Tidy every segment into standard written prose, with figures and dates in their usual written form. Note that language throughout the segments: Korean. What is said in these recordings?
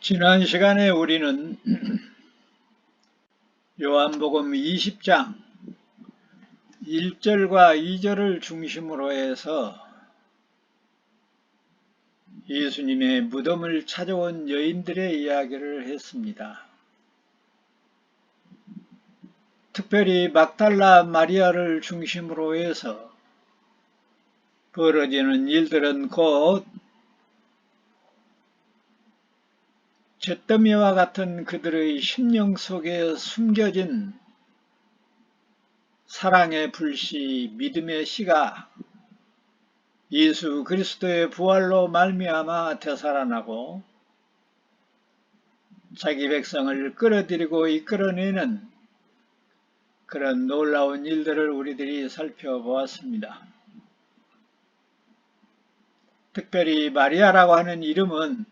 지난 시간에 우리는 요한복음 20장 1절과 2절을 중심으로 해서 예수님의 무덤을 찾아온 여인들의 이야기를 했습니다. 특별히 막달라 마리아를 중심으로 해서 벌어지는 일들은 곧 잿더미와 같은 그들의 심령 속에 숨겨진 사랑의 불씨, 믿음의 씨가 예수 그리스도의 부활로 말미암아 되살아나고 자기 백성을 끌어들이고 이끌어내는 그런 놀라운 일들을 우리들이 살펴보았습니다. 특별히 마리아라고 하는 이름은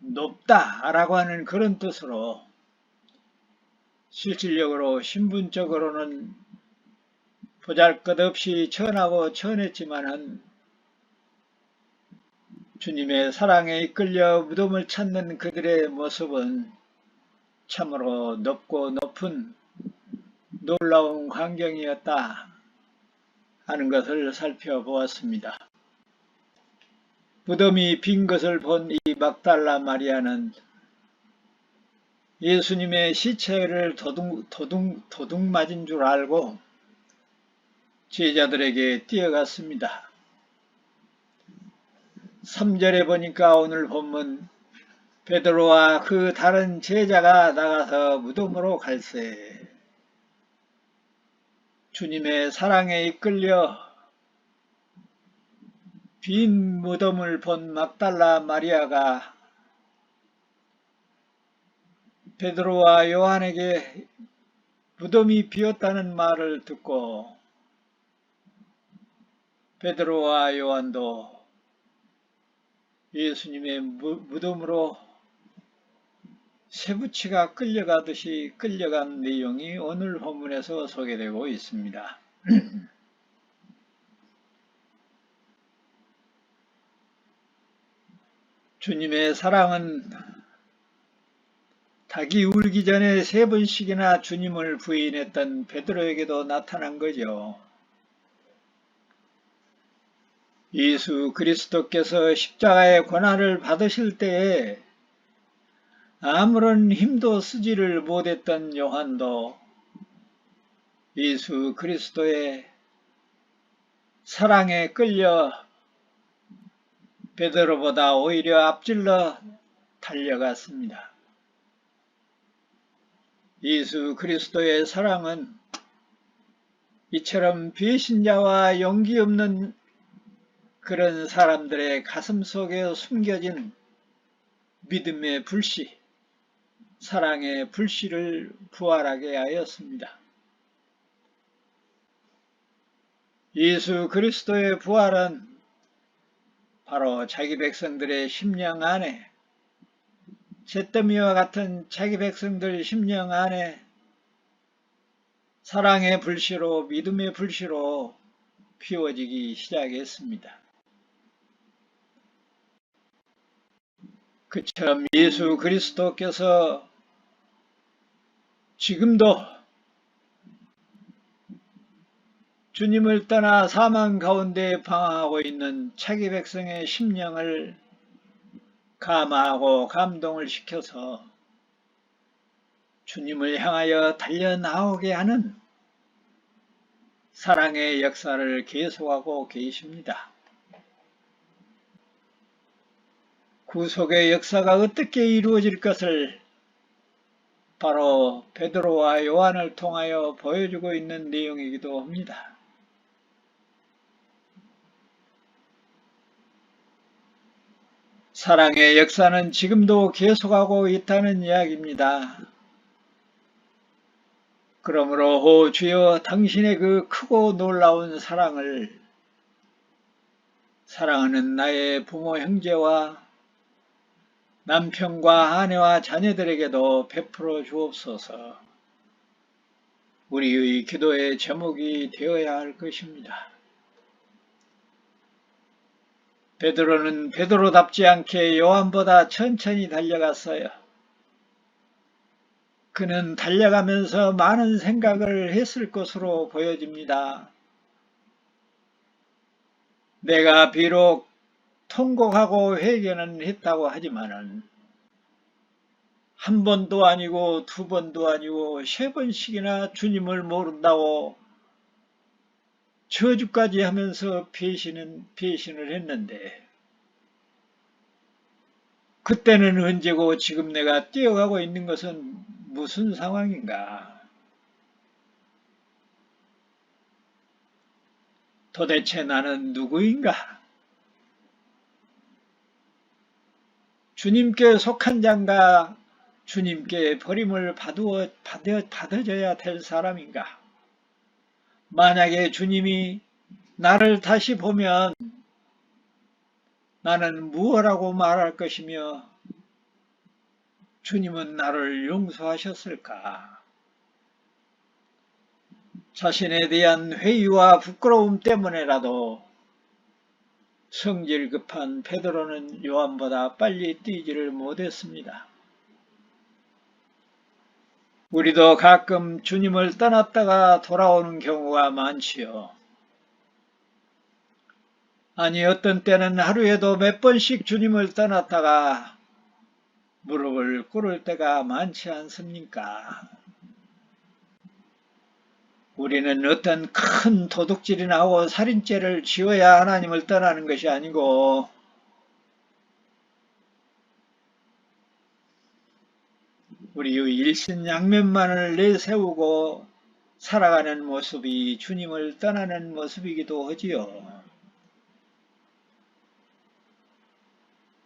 높다라고 하는 그런 뜻으로 실질적으로 신분적으로는 보잘것없이 천하고 천했지만은 주님의 사랑에 이끌려 무덤을 찾는 그들의 모습은 참으로 높고 높은 놀라운 광경이었다 하는 것을 살펴보았습니다. 무덤이 빈 것을 본 이 막달라 마리아는 예수님의 시체를 도둑 맞은 줄 알고 제자들에게 뛰어갔습니다. 3절에 보니까 오늘 본문 베드로와 그 다른 제자가 나가서 무덤으로 갈새 주님의 사랑에 이끌려 빈 무덤을 본 막달라 마리아가 베드로와 요한에게 무덤이 비었다는 말을 듣고 베드로와 요한도 예수님의 무덤으로 쇠붙이가 끌려가듯이 끌려간 내용이 오늘 본문에서 소개되고 있습니다. 주님의 사랑은 닭이 울기 전에 3번씩이나 주님을 부인했던 베드로에게도 나타난 거죠. 예수 그리스도께서 십자가의 고난을 받으실 때에 아무런 힘도 쓰지를 못했던 요한도 예수 그리스도의 사랑에 끌려 베드로보다 오히려 앞질러 달려갔습니다. 예수 그리스도의 사랑은 이처럼 배신자와 용기 없는 그런 사람들의 가슴 속에 숨겨진 믿음의 불씨, 사랑의 불씨를 부활하게 하였습니다. 예수 그리스도의 부활은 바로 자기 백성들의 심령 안에 잿더미와 같은 자기 백성들 심령 안에 사랑의 불씨로 믿음의 불씨로 피워지기 시작했습니다. 그처럼 예수 그리스도께서 지금도 주님을 떠나 사망 가운데 방황하고 있는 자기 백성의 심령을 감화하고 감동을 시켜서 주님을 향하여 달려나오게 하는 사랑의 역사를 계속하고 계십니다. 구속의 역사가 어떻게 이루어질 것을 바로 베드로와 요한을 통하여 보여주고 있는 내용이기도 합니다. 사랑의 역사는 지금도 계속하고 있다는 이야기입니다. 그러므로 오 주여 당신의 그 크고 놀라운 사랑을 사랑하는 나의 부모 형제와 남편과 아내와 자녀들에게도 베풀어 주옵소서. 우리의 기도의 제목이 되어야 할 것입니다. 베드로는 베드로답지 않게 요한보다 천천히 달려갔어요. 그는 달려가면서 많은 생각을 했을 것으로 보여집니다. 내가 비록 통곡하고 회개는 했다고 하지만은 한 번도 아니고 두 번도 아니고 세 번씩이나 주님을 모른다고 저주까지 하면서 배신을 했는데 그때는 언제고 지금 내가 뛰어가고 있는 것은 무슨 상황인가? 도대체 나는 누구인가? 주님께 속한 자인가? 주님께 버림을 받아줘야 될 사람인가? 만약에 주님이 나를 다시 보면 나는 무엇라고 말할 것이며 주님은 나를 용서하셨을까? 자신에 대한 회의와 부끄러움 때문에라도 성질 급한 베드로는 요한보다 빨리 뛰지를 못했습니다. 우리도 가끔 주님을 떠났다가 돌아오는 경우가 많지요. 아니 어떤 때는 하루에도 몇 번씩 주님을 떠났다가 무릎을 꿇을 때가 많지 않습니까? 우리는 어떤 큰 도둑질이나 하고 살인죄를 지어야 하나님을 떠나는 것이 아니고 우리의 일신양면만을 내세우고 살아가는 모습이 주님을 떠나는 모습이기도 하지요.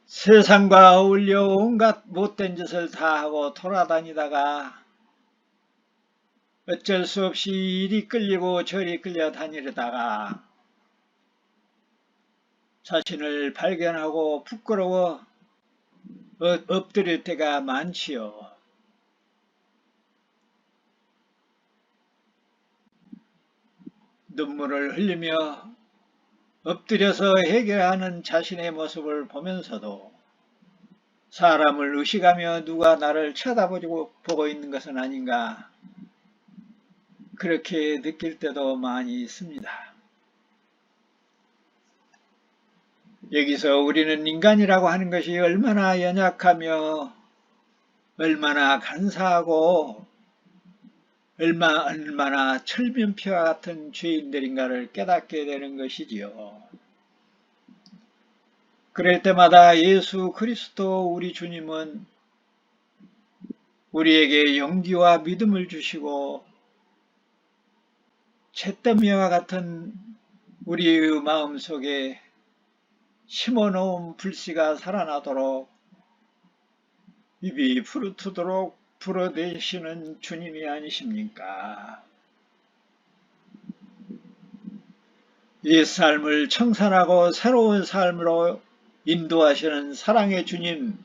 세상과 어울려 온갖 못된 짓을 다 하고 돌아다니다가 어쩔 수 없이 이리 끌리고 저리 끌려다니다가 자신을 발견하고 부끄러워 엎드릴 때가 많지요. 눈물을 흘리며 엎드려서 해결하는 자신의 모습을 보면서도 사람을 의식하며 누가 나를 쳐다보고 있는 것은 아닌가 그렇게 느낄 때도 많이 있습니다. 여기서 우리는 인간이라고 하는 것이 얼마나 연약하며 얼마나 간사하고 얼마나 철면피와 같은 죄인들인가를 깨닫게 되는 것이지요. 그럴 때마다 예수 그리스도 우리 주님은 우리에게 용기와 믿음을 주시고 잿더미와 같은 우리의 마음속에 심어놓은 불씨가 살아나도록 입이 푸르트도록 불어대시는 주님이 아니십니까? 이 삶을 청산하고 새로운 삶으로 인도하시는 사랑의 주님,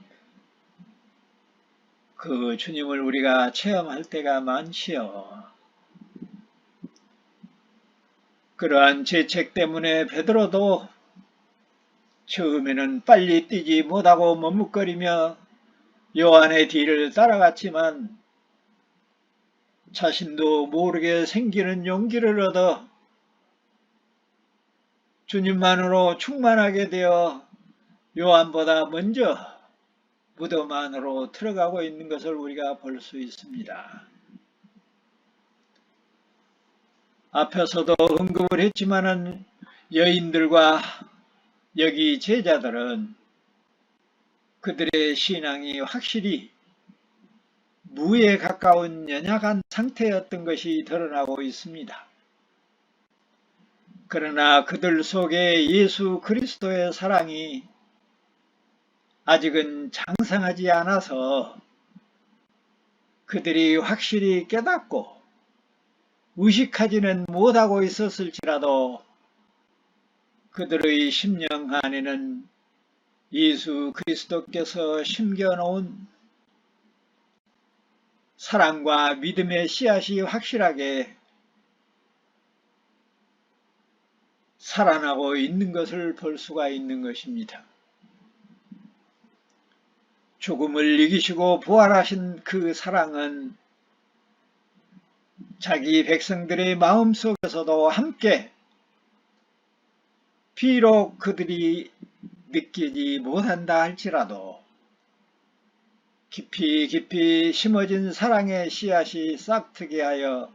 그 주님을 우리가 체험할 때가 많지요. 그러한 죄책 때문에 베드로도 처음에는 빨리 뛰지 못하고 머뭇거리며 요한의 뒤를 따라갔지만 자신도 모르게 생기는 용기를 얻어 주님만으로 충만하게 되어 요한보다 먼저 무덤 안으로 들어가고 있는 것을 우리가 볼 수 있습니다. 앞에서도 언급을 했지만은 여인들과 여기 제자들은 그들의 신앙이 확실히 무에 가까운 연약한 상태였던 것이 드러나고 있습니다. 그러나 그들 속에 예수 그리스도의 사랑이 아직은 장성하지 않아서 그들이 확실히 깨닫고 의식하지는 못하고 있었을지라도 그들의 심령 안에는 예수 그리스도께서 심겨놓은 사랑과 믿음의 씨앗이 확실하게 살아나고 있는 것을 볼 수가 있는 것입니다. 죽음을 이기시고 부활하신 그 사랑은 자기 백성들의 마음속에서도 함께 비록 그들이 느끼지 못한다 할지라도 깊이 깊이 심어진 사랑의 씨앗이 싹트게 하여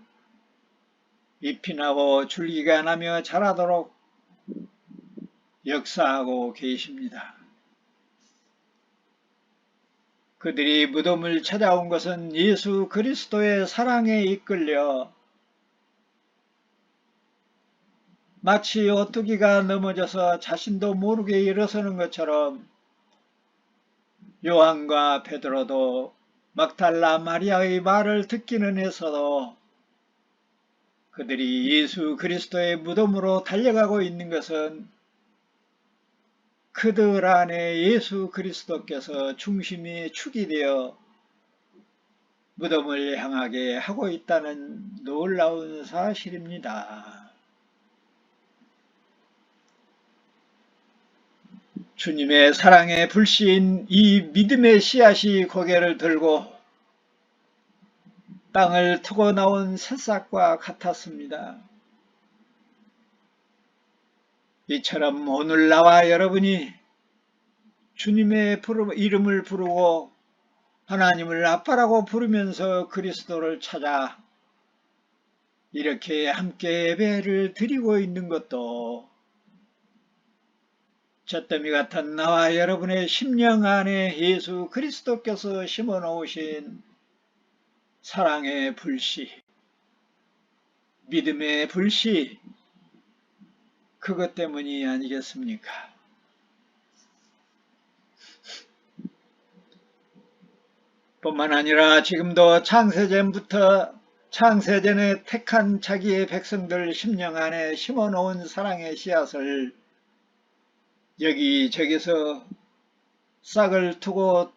잎이 나고 줄기가 나며 자라도록 역사하고 계십니다. 그들이 무덤을 찾아온 것은 예수 그리스도의 사랑에 이끌려 마치 오뚜기가 넘어져서 자신도 모르게 일어서는 것처럼 요한과 베드로도 막달라 마리아의 말을 듣기는 했어도 그들이 예수 그리스도의 무덤으로 달려가고 있는 것은 그들 안에 예수 그리스도께서 중심이 축이 되어 무덤을 향하게 하고 있다는 놀라운 사실입니다. 주님의 사랑에 불씨인 이 믿음의 씨앗이 고개를 들고 땅을 트고 나온 새싹과 같았습니다. 이처럼 오늘 나와 여러분이 주님의 이름을 부르고 하나님을 아빠라고 부르면서 그리스도를 찾아 이렇게 함께 예배를 드리고 있는 것도 잿더미 같은 나와 여러분의 심령 안에 예수 그리스도께서 심어놓으신 사랑의 불씨, 믿음의 불씨, 그것 때문이 아니겠습니까? 뿐만 아니라 지금도 창세전에 택한 자기의 백성들 심령 안에 심어놓은 사랑의 씨앗을 여기저기서 싹을 트고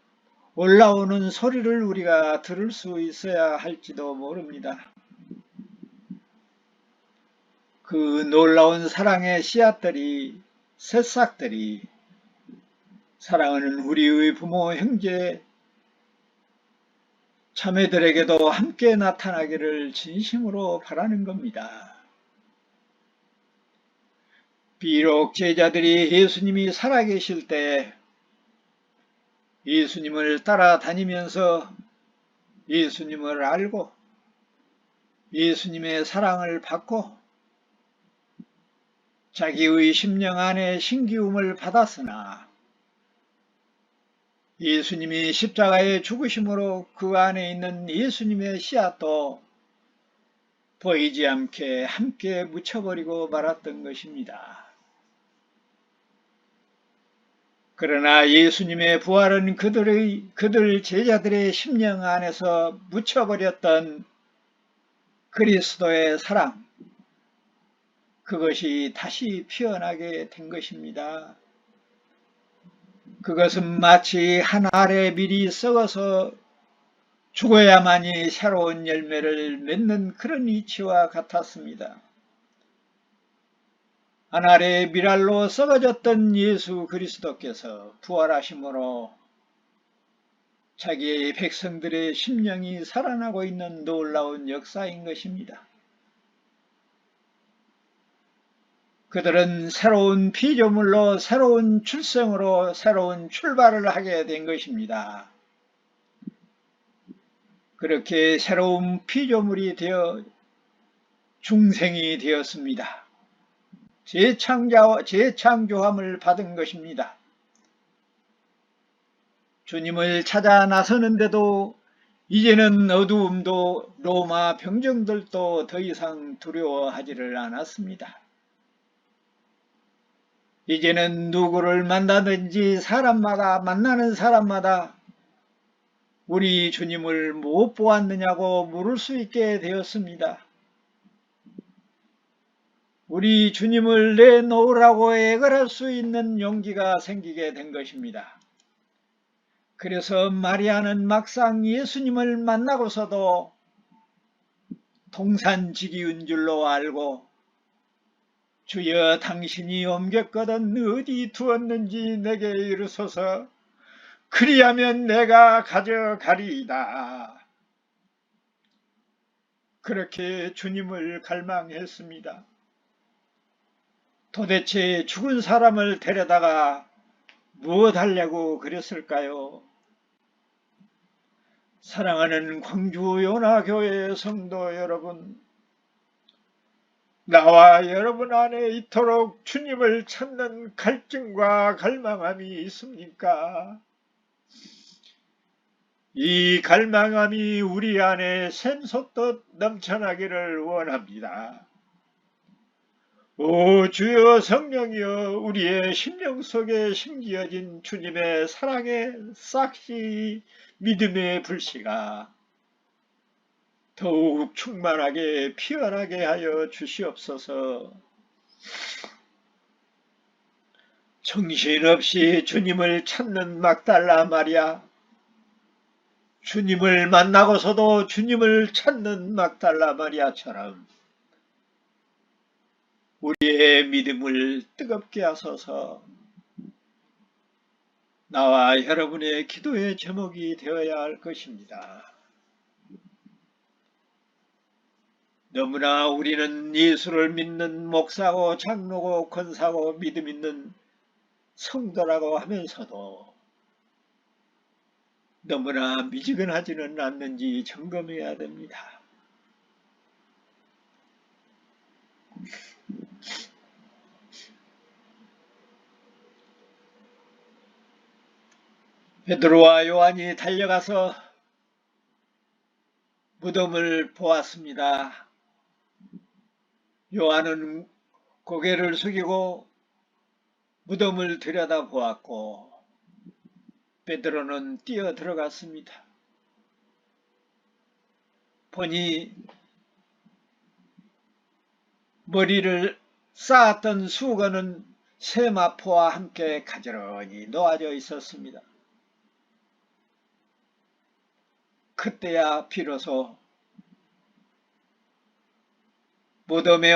올라오는 소리를 우리가 들을 수 있어야 할지도 모릅니다. 그 놀라운 사랑의 씨앗들이, 새싹들이 사랑하는 우리의 부모, 형제, 자매들에게도 함께 나타나기를 진심으로 바라는 겁니다. 비록 제자들이 예수님이 살아계실 때 예수님을 따라다니면서 예수님을 알고 예수님의 사랑을 받고 자기의 심령 안에 신기움을 받았으나 예수님이 십자가에 죽으심으로 그 안에 있는 예수님의 씨앗도 보이지 않게 함께 묻혀버리고 말았던 것입니다. 그러나 예수님의 부활은 그들 제자들의 심령 안에서 묻혀버렸던 그리스도의 사랑, 그것이 다시 피어나게 된 것입니다. 그것은 마치 한 알의 밀이 썩어서 죽어야만이 새로운 열매를 맺는 그런 이치와 같았습니다. 한 알의 밀알로 썩어졌던 예수 그리스도께서 부활하심으로 자기의 백성들의 심령이 살아나고 있는 놀라운 역사인 것입니다. 그들은 새로운 피조물로 새로운 출생으로 새로운 출발을 하게 된 것입니다. 그렇게 새로운 피조물이 되어 중생이 되었습니다. 재창조함을 받은 것입니다. 주님을 찾아 나서는데도 이제는 어두움도 로마 병정들도 더 이상 두려워하지를 않았습니다. 이제는 누구를 만나든지 만나는 사람마다 우리 주님을 못 보았느냐고 물을 수 있게 되었습니다. 우리 주님을 내놓으라고 애걸할 수 있는 용기가 생기게 된 것입니다. 그래서 마리아는 막상 예수님을 만나고서도 동산지기인 줄로 알고 주여 당신이 옮겼거든 어디 두었는지 내게 이르소서. 그리하면 내가 가져가리이다. 그렇게 주님을 갈망했습니다. 도대체 죽은 사람을 데려다가 무엇 하려고 그랬을까요? 사랑하는 광주 요나교회 성도 여러분, 나와 여러분 안에 이토록 주님을 찾는 갈증과 갈망함이 있습니까? 이 갈망함이 우리 안에 샘솟듯 넘쳐나기를 원합니다. 오 주여 성령이여, 우리의 심령 속에 심기어진 주님의 사랑의 싹시 믿음의 불씨가 더욱 충만하게 피어나게 하여 주시옵소서. 정신없이 주님을 찾는 막달라 마리아, 주님을 만나고서도 주님을 찾는 막달라 마리아처럼 우리의 믿음을 뜨겁게 하소서. 나와 여러분의 기도의 제목이 되어야 할 것입니다. 너무나 우리는 예수를 믿는 목사고 장로고 권사고 믿음 있는 성도라고 하면서도 너무나 미지근하지는 않는지 점검해야 됩니다. 베드로와 요한이 달려가서 무덤을 보았습니다. 요한은 고개를 숙이고 무덤을 들여다보았고 베드로는 뛰어 들어갔습니다. 보니 머리를 쌓았던 수건은 세마포와 함께 가지런히 놓아져 있었습니다. 그때야 비로소 무덤에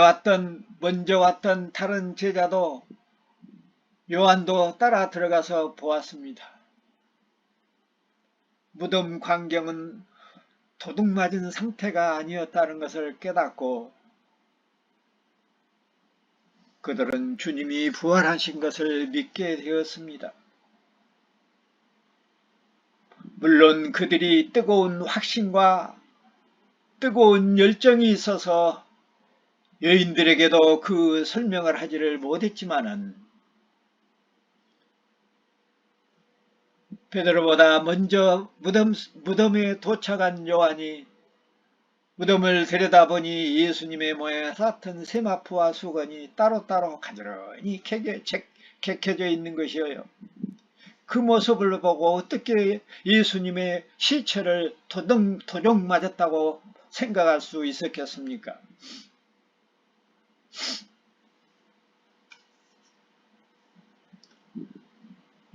먼저 왔던 다른 제자도 요한도 따라 들어가서 보았습니다. 무덤 광경은 도둑 맞은 상태가 아니었다는 것을 깨닫고 그들은 주님이 부활하신 것을 믿게 되었습니다. 물론 그들이 뜨거운 확신과 뜨거운 열정이 있어서 여인들에게도 그 설명을 하지를 못했지만은 베드로보다 먼저 무덤에 도착한 요한이 무덤을 들여다보니 예수님의 모에 쌓던 세마포와 수건이 따로따로 가지런히 객혀져 있는 것이에요. 그 모습을 보고 어떻게 예수님의 시체를 도둑 맞았다고 생각할 수 있었겠습니까?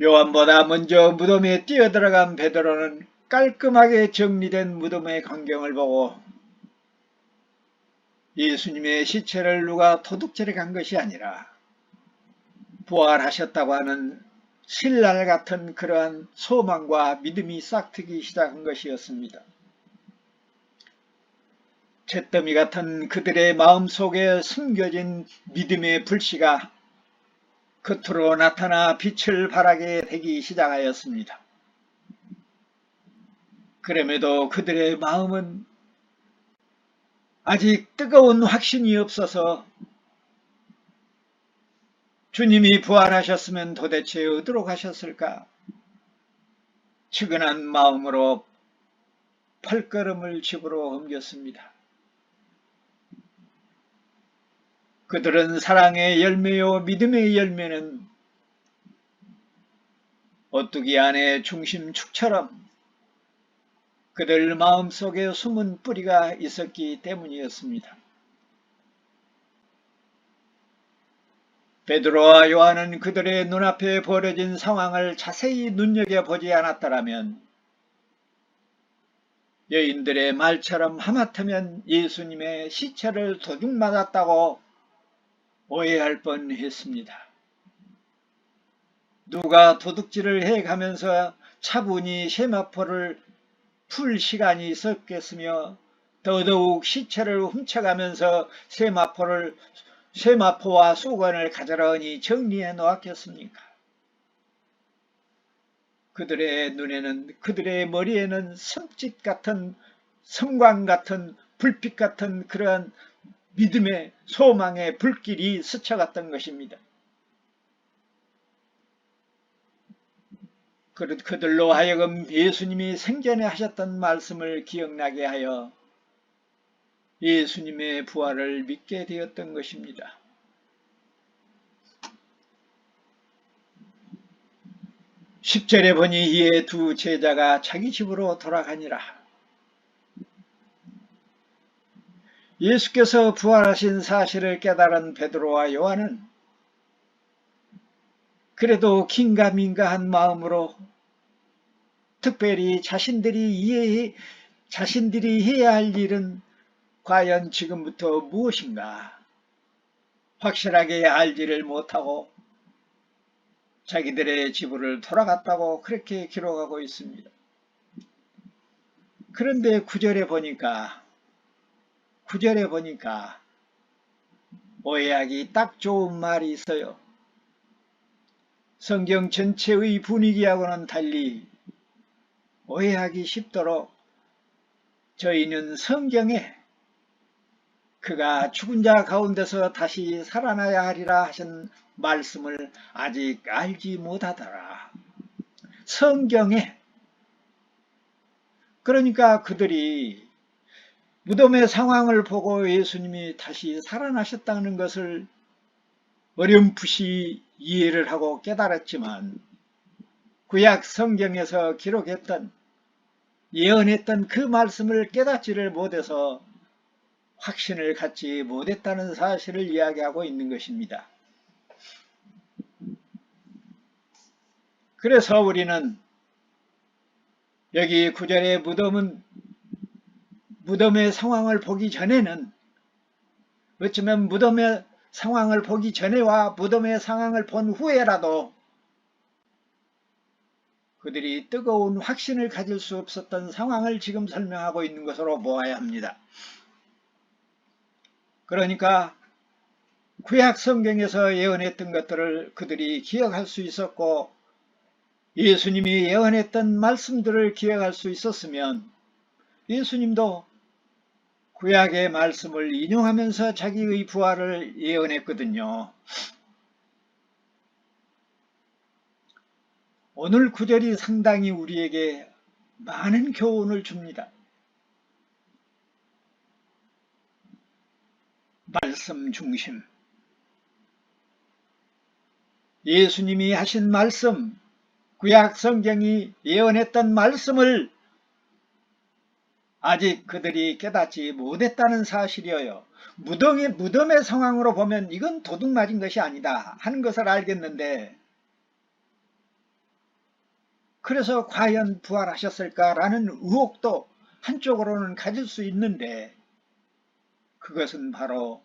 요한보다 먼저 무덤에 뛰어들어간 베드로는 깔끔하게 정리된 무덤의 광경을 보고 예수님의 시체를 누가 도둑질해 간 것이 아니라 부활하셨다고 하는 신랄 같은 그러한 소망과 믿음이 싹트기 시작한 것이었습니다. 잿더미 같은 그들의 마음속에 숨겨진 믿음의 불씨가 겉으로 나타나 빛을 발하게 되기 시작하였습니다. 그럼에도 그들의 마음은 아직 뜨거운 확신이 없어서 주님이 부활하셨으면 도대체 어디로 가셨을까? 측은한 마음으로 발걸음을 집으로 옮겼습니다. 그들은 사랑의 열매요 믿음의 열매는 오뚜기 안의 중심축처럼 그들 마음속에 숨은 뿌리가 있었기 때문이었습니다. 베드로와 요한은 그들의 눈앞에 벌어진 상황을 자세히 눈여겨보지 않았더라면 여인들의 말처럼 하마터면 예수님의 시체를 도둑 맞았다고 오해할 뻔했습니다. 누가 도둑질을 해가면서 차분히 세마포를 풀 시간이 있었겠으며 더더욱 시체를 훔쳐가면서 세마포와 수건을 가져라니 정리해 놓았겠습니까? 그들의 눈에는, 그들의 머리에는 섬짓 같은, 섬광 같은, 불빛 같은 그러한 믿음의 소망의 불길이 스쳐갔던 것입니다. 그들로 하여금 예수님이 생전에 하셨던 말씀을 기억나게 하여 예수님의 부활을 믿게 되었던 것입니다. 10절에 보니 이에 두 제자가 자기 집으로 돌아가니라. 예수께서 부활하신 사실을 깨달은 베드로와 요한은 그래도 긴가민가한 마음으로 특별히 자신들이 해야 할 일은 과연 지금부터 무엇인가 확실하게 알지를 못하고 자기들의 집으로 돌아갔다고 그렇게 기록하고 있습니다. 그런데 9절에 보니까 오해하기 딱 좋은 말이 있어요. 성경 전체의 분위기하고는 달리 오해하기 쉽도록 저희는 성경에 그가 죽은 자 가운데서 다시 살아나야 하리라 하신 말씀을 아직 알지 못하더라. 성경에, 그러니까 그들이 무덤의 상황을 보고 예수님이 다시 살아나셨다는 것을 어렴풋이 이해를 하고 깨달았지만 구약 성경에서 기록했던 예언했던 그 말씀을 깨닫지를 못해서 확신을 갖지 못했다는 사실을 이야기하고 있는 것입니다. 그래서 우리는 여기 9절의 무덤의 상황을 보기 전에는 어쩌면 무덤의 상황을 보기 전에와 무덤의 상황을 본 후에라도 그들이 뜨거운 확신을 가질 수 없었던 상황을 지금 설명하고 있는 것으로 보아야 합니다. 그러니까 구약 성경에서 예언했던 것들을 그들이 기억할 수 있었고 예수님이 예언했던 말씀들을 기억할 수 있었으면 예수님도 구약의 말씀을 인용하면서 자기의 부활을 예언했거든요. 오늘 구절이 상당히 우리에게 많은 교훈을 줍니다. 말씀 중심. 예수님이 하신 말씀, 구약 성경이 예언했던 말씀을 아직 그들이 깨닫지 못했다는 사실이어요. 무덤의 상황으로 보면 이건 도둑 맞은 것이 아니다 하는 것을 알겠는데 그래서 과연 부활하셨을까라는 의혹도 한쪽으로는 가질 수 있는데 그것은 바로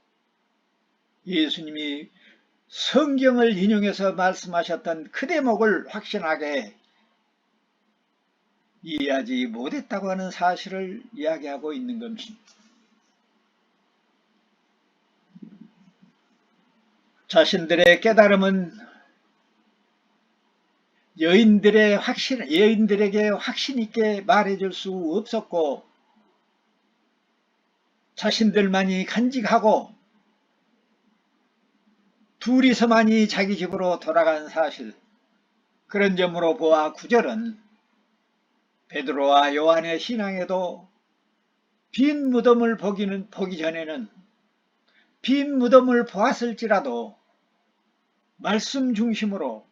예수님이 성경을 인용해서 말씀하셨던 그 대목을 확신하게 이해하지 못했다고 하는 사실을 이야기하고 있는 겁니다. 자신들의 깨달음은 여인들에게 확신 있게 말해줄 수 없었고 자신들만이 간직하고 둘이서만이 자기 집으로 돌아간 사실, 그런 점으로 보아 9절은 베드로와 요한의 신앙에도 빈 무덤을 보기 전에는 빈 무덤을 보았을지라도 말씀 중심으로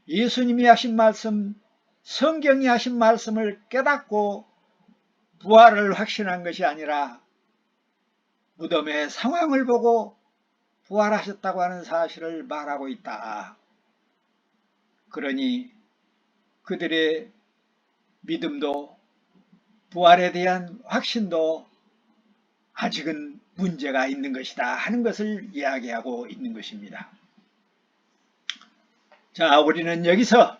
예수님이 하신 말씀, 성경이 하신 말씀을 깨닫고 부활을 확신한 것이 아니라 무덤의 상황을 보고 부활하셨다고 하는 사실을 말하고 있다. 그러니 그들의 믿음도 부활에 대한 확신도 아직은 문제가 있는 것이다 하는 것을 이야기하고 있는 것입니다. 자, 우리는 여기서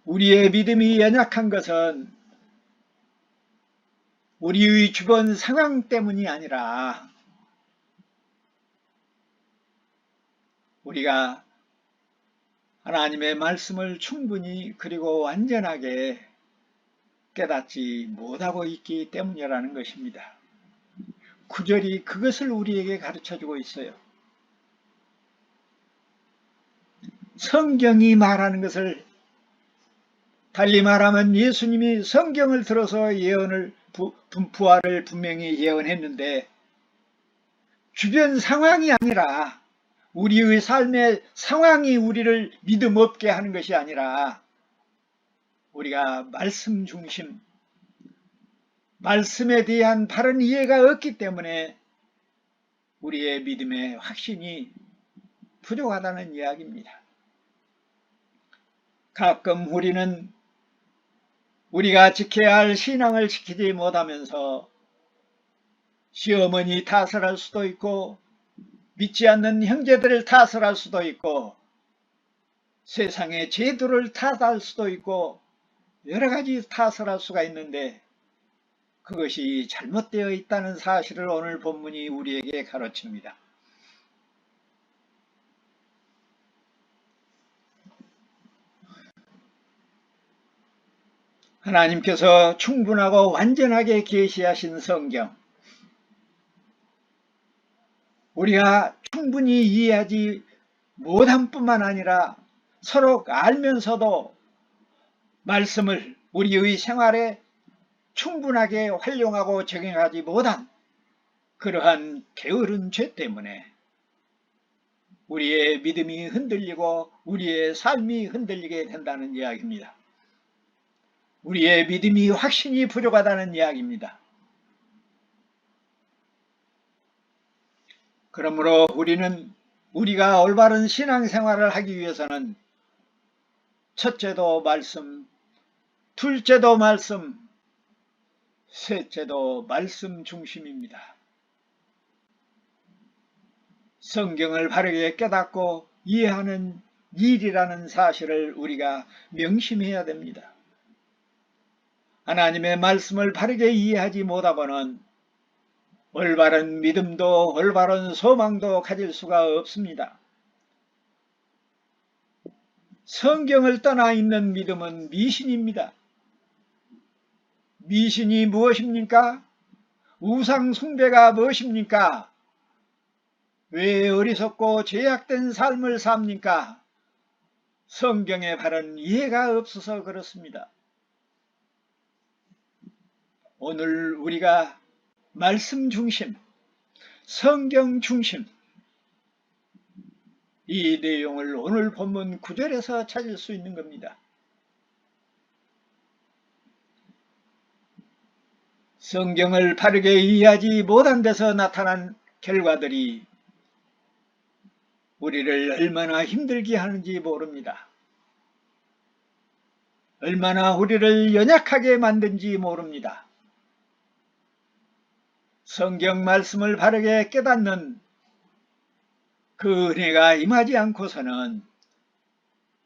우리의 믿음이 연약한 것은 우리의 주변 상황 때문이 아니라 우리가 하나님의 말씀을 충분히 그리고 완전하게 깨닫지 못하고 있기 때문이라는 것입니다. 구절이 그것을 우리에게 가르쳐주고 있어요. 성경이 말하는 것을 달리 말하면 예수님이 성경을 들어서 예언을 부활을 분명히 예언했는데 주변 상황이 아니라 우리의 삶의 상황이 우리를 믿음 없게 하는 것이 아니라 우리가 말씀 중심, 말씀에 대한 바른 이해가 없기 때문에 우리의 믿음의 확신이 부족하다는 이야기입니다. 가끔 우리는 우리가 지켜야 할 신앙을 지키지 못하면서 시어머니 탓을 할 수도 있고 믿지 않는 형제들을 탓을 할 수도 있고 세상의 제도를 탓할 수도 있고 여러 가지 탓을 할 수가 있는데 그것이 잘못되어 있다는 사실을 오늘 본문이 우리에게 가르칩니다. 하나님께서 충분하고 완전하게 계시하신 성경, 우리가 충분히 이해하지 못한 뿐만 아니라 서로 알면서도 말씀을 우리의 생활에 충분하게 활용하고 적용하지 못한 그러한 게으른 죄 때문에 우리의 믿음이 흔들리고 우리의 삶이 흔들리게 된다는 이야기입니다. 우리의 믿음이 확신이 부족하다는 이야기입니다. 그러므로 우리가 올바른 신앙생활을 하기 위해서는 첫째도 말씀, 둘째도 말씀, 셋째도 말씀 중심입니다. 성경을 바르게 깨닫고 이해하는 일이라는 사실을 우리가 명심해야 됩니다. 하나님의 말씀을 바르게 이해하지 못하고는 올바른 믿음도 올바른 소망도 가질 수가 없습니다. 성경을 떠나 있는 믿음은 미신입니다. 미신이 무엇입니까? 우상 숭배가 무엇입니까? 왜 어리석고 죄악된 삶을 삽니까? 성경의 바른 이해가 없어서 그렇습니다. 오늘 우리가 말씀 중심, 성경 중심, 이 내용을 오늘 본문 9절에서 찾을 수 있는 겁니다. 성경을 바르게 이해하지 못한 데서 나타난 결과들이 우리를 얼마나 힘들게 하는지 모릅니다. 얼마나 우리를 연약하게 만든지 모릅니다. 성경 말씀을 바르게 깨닫는 그 은혜가 임하지 않고서는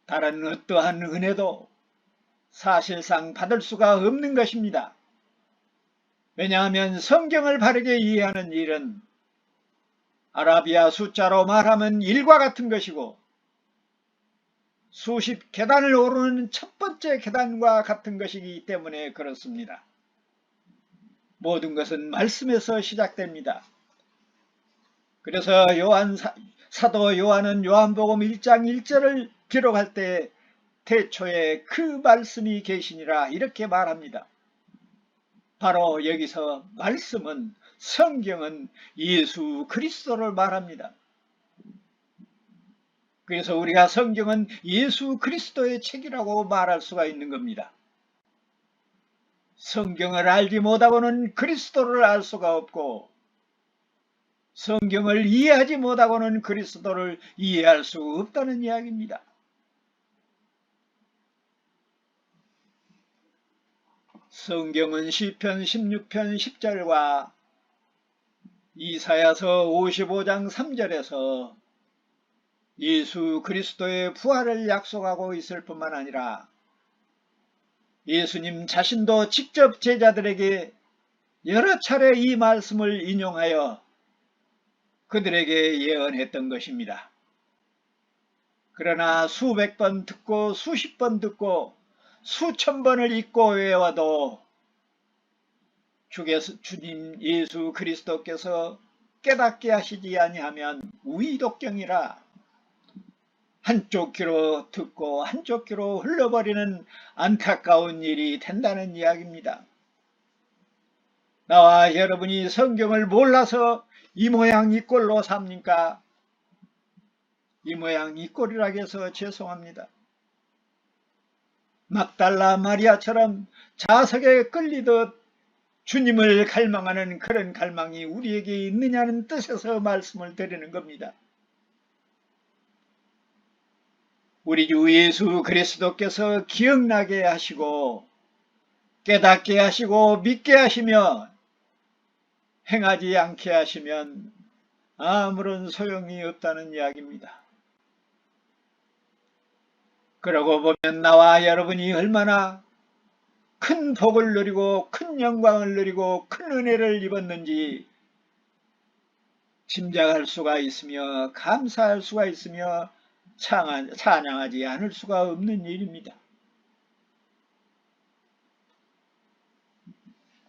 다른 어떠한 은혜도 사실상 받을 수가 없는 것입니다. 왜냐하면 성경을 바르게 이해하는 일은 아라비아 숫자로 말하면 1과 같은 것이고 수십 계단을 오르는 첫 번째 계단과 같은 것이기 때문에 그렇습니다. 모든 것은 말씀에서 시작됩니다. 그래서 사도 요한은 요한복음 1장 1절을 기록할 때 태초에 그 말씀이 계시니라 이렇게 말합니다. 바로 여기서 말씀은 성경은 예수 그리스도를 말합니다. 그래서 우리가 성경은 예수 그리스도의 책이라고 말할 수가 있는 겁니다. 성경을 알지 못하고는 그리스도를 알 수가 없고 성경을 이해하지 못하고는 그리스도를 이해할 수 없다는 이야기입니다. 성경은 시편 16편 10절과 이사야서 55장 3절에서 예수 그리스도의 부활을 약속하고 있을 뿐만 아니라 예수님 자신도 직접 제자들에게 여러 차례 이 말씀을 인용하여 그들에게 예언했던 것입니다. 그러나 수백 번 듣고 수십 번 듣고 수천 번을 읽고 외워도 주님 예수 그리스도께서 깨닫게 하시지 아니하면 우의독경이라 한쪽 귀로 듣고 한쪽 귀로 흘러버리는 안타까운 일이 된다는 이야기입니다. 나와 여러분이 성경을 몰라서 이 모양 이 꼴로 삽니까? 이 모양 이 꼴이라 해서 죄송합니다. 막달라 마리아처럼 자석에 끌리듯 주님을 갈망하는 그런 갈망이 우리에게 있느냐는 뜻에서 말씀을 드리는 겁니다. 우리 주 예수 그리스도께서 기억나게 하시고 깨닫게 하시고 믿게 하시며 행하지 않게 하시면 아무런 소용이 없다는 이야기입니다. 그러고 보면 나와 여러분이 얼마나 큰 복을 누리고 큰 영광을 누리고 큰 은혜를 입었는지 짐작할 수가 있으며 감사할 수가 있으며 찬양하지 않을 수가 없는 일입니다.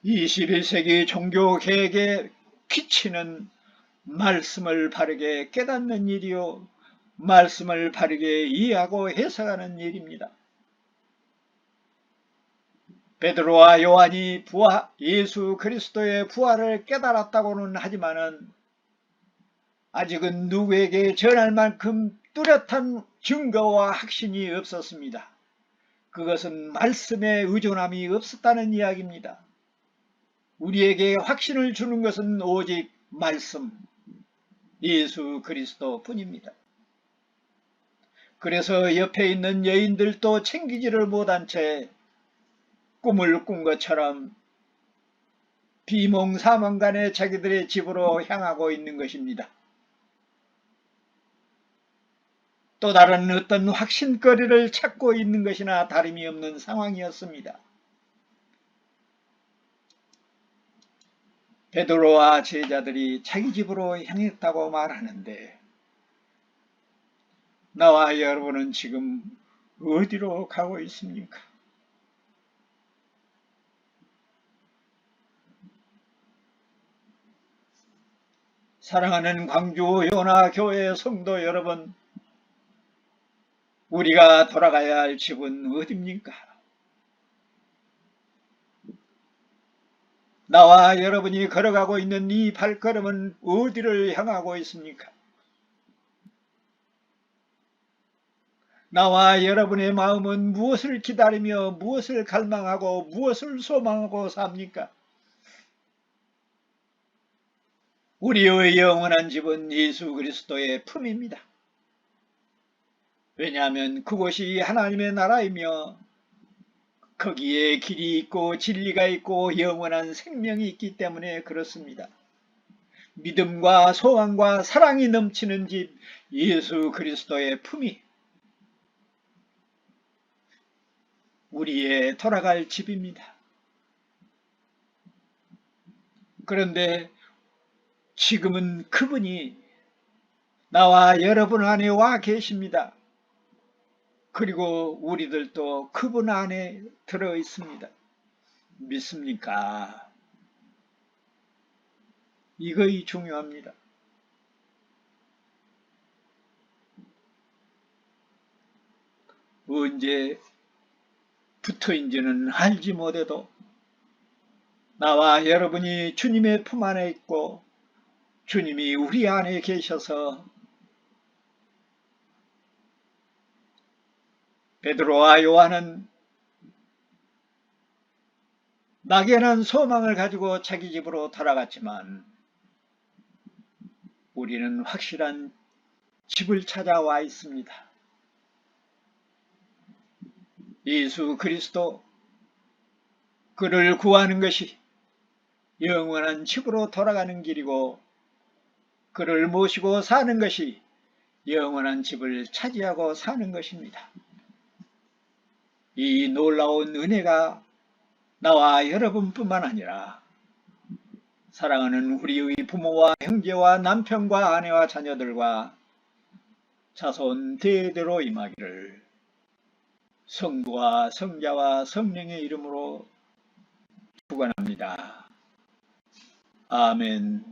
21세기 종교개혁에 기치는 말씀을 바르게 깨닫는 일이요 말씀을 바르게 이해하고 해석하는 일입니다. 베드로와 요한이 예수 그리스도의 부활을 깨달았다고는 하지만은 아직은 누구에게 전할 만큼 뚜렷한 증거와 확신이 없었습니다. 그것은 말씀에 의존함이 없었다는 이야기입니다. 우리에게 확신을 주는 것은 오직 말씀, 예수 그리스도 뿐입니다. 그래서 옆에 있는 여인들도 챙기지를 못한 채 꿈을 꾼 것처럼 비몽사몽간에 자기들의 집으로 향하고 있는 것입니다. 또 다른 어떤 확신거리를 찾고 있는 것이나 다름이 없는 상황이었습니다. 베드로와 제자들이 자기 집으로 향했다고 말하는데 나와 여러분은 지금 어디로 가고 있습니까? 사랑하는 광주 요나교회 성도 여러분, 우리가 돌아가야 할 집은 어디입니까? 나와 여러분이 걸어가고 있는 이 발걸음은 어디를 향하고 있습니까? 나와 여러분의 마음은 무엇을 기다리며 무엇을 갈망하고 무엇을 소망하고 삽니까? 우리의 영원한 집은 예수 그리스도의 품입니다. 왜냐하면 그곳이 하나님의 나라이며 거기에 길이 있고 진리가 있고 영원한 생명이 있기 때문에 그렇습니다. 믿음과 소망과 사랑이 넘치는 집 예수 그리스도의 품이 우리의 돌아갈 집입니다. 그런데 지금은 그분이 나와 여러분 안에 와 계십니다. 그리고 우리들도 그분 안에 들어 있습니다. 믿습니까? 이것이 중요합니다. 언제 붙어인지는 알지 못해도 나와 여러분이 주님의 품 안에 있고 주님이 우리 안에 계셔서 베드로와 요한은 막연한 소망을 가지고 자기 집으로 돌아갔지만 우리는 확실한 집을 찾아와 있습니다. 예수 그리스도 그를 구하는 것이 영원한 집으로 돌아가는 길이고 그를 모시고 사는 것이 영원한 집을 차지하고 사는 것입니다. 이 놀라운 은혜가 나와 여러분뿐만 아니라 사랑하는 우리의 부모와 형제와 남편과 아내와 자녀들과 자손 대대로 임하기를 성부와 성자와 성령의 이름으로 축원합니다. 아멘.